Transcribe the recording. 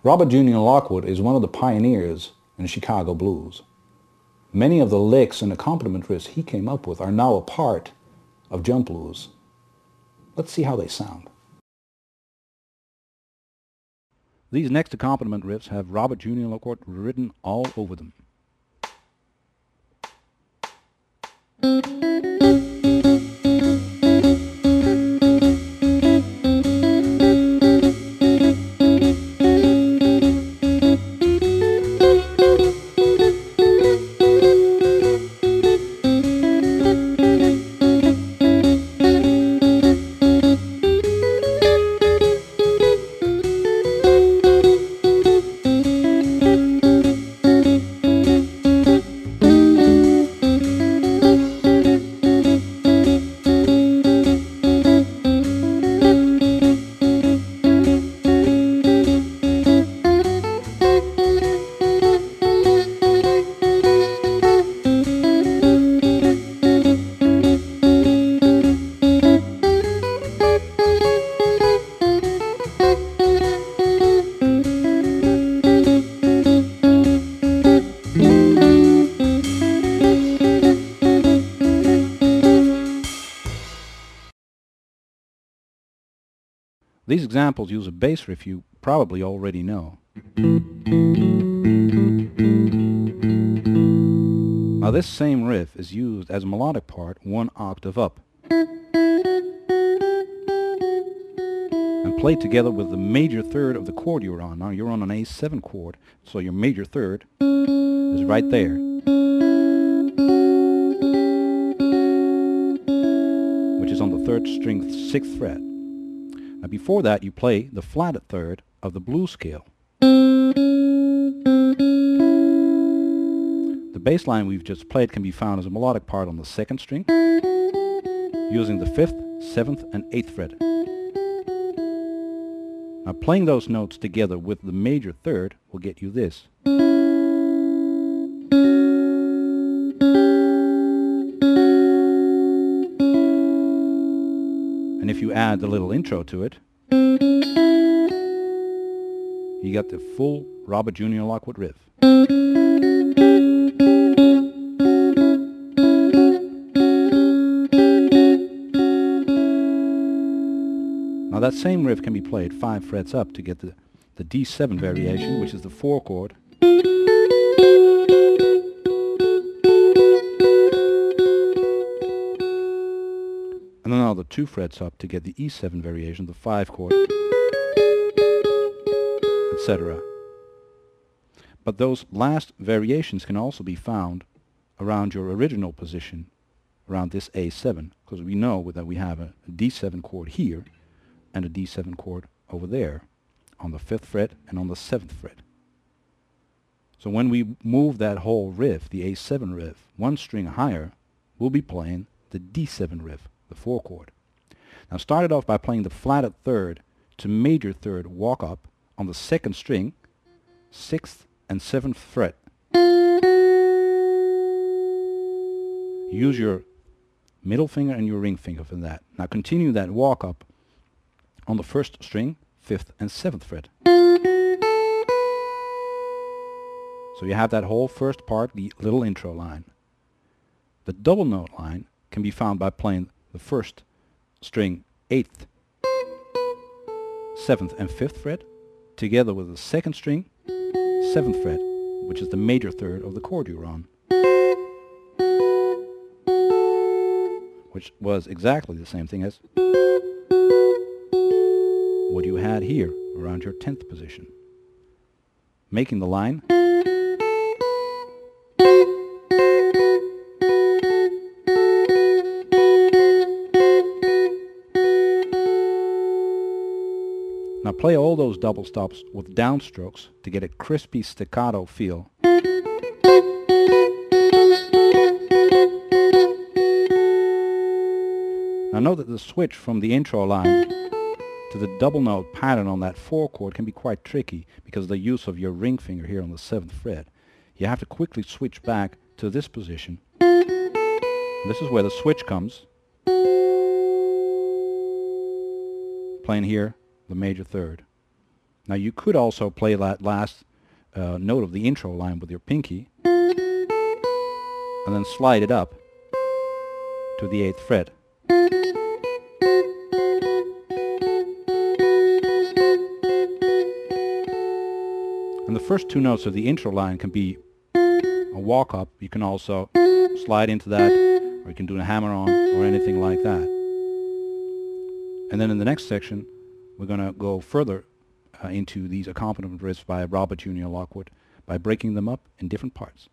Robert Junior Lockwood is one of the pioneers in Chicago blues. Many of the licks and accompaniment riffs he came up with are now a part of jump blues. Let's see how they sound. These next accompaniment riffs have Robert Junior Lockwood written all over them. These examples use a bass riff you probably already know. Now this same riff is used as a melodic part one octave up and played together with the major third of the chord you're on. Now you're on an A7 chord, so your major third is right there, which is on the 3rd string, 6th fret. Now before that you play the flatted third of the blues scale. The bass line we've just played can be found as a melodic part on the 2nd string, using the 5th, 7th and 8th fret. Now playing those notes together with the major third will get you this. And if you add the little intro to it, you got the full Robert Junior Lockwood riff. Now that same riff can be played 5 frets up to get the D7 variation, which is the 4 chord. And then another 2 frets up to get the E7 variation, the 5 chord, etc. But those last variations can also be found around your original position, around this A7, because we know that we have a D7 chord here and a D7 chord over there on the 5th fret and on the 7th fret. So when we move that whole riff, the A7 riff, 1 string higher, we'll be playing the D7 riff, the 4 chord. Now start it off by playing the flatted third to major third walk up on the 2nd string, 6th and 7th fret. Use your middle finger and your ring finger for that. Now continue that walk up on the 1st string, 5th and 7th fret. So you have that whole first part, the little intro line. The double note line can be found by playing the 1st string, 8th, 7th and 5th fret together with the 2nd string, 7th fret, which is the major third of the chord you're on, which was exactly the same thing as what you had here around your 10th position, making the line Now play all those double stops with downstrokes to get a crispy staccato feel. Now note that the switch from the intro line to the double note pattern on that 4 chord can be quite tricky because of the use of your ring finger here on the 7th fret. You have to quickly switch back to this position. This is where the switch comes. Playing here the major third. Now you could also play that last note of the intro line with your pinky and then slide it up to the 8th fret. And the first 2 notes of the intro line can be a walk up. You can also slide into that, or you can do a hammer on or anything like that. And then in the next section we're going to go further into these accompaniment riffs by Robert Junior Lockwood by breaking them up in different parts.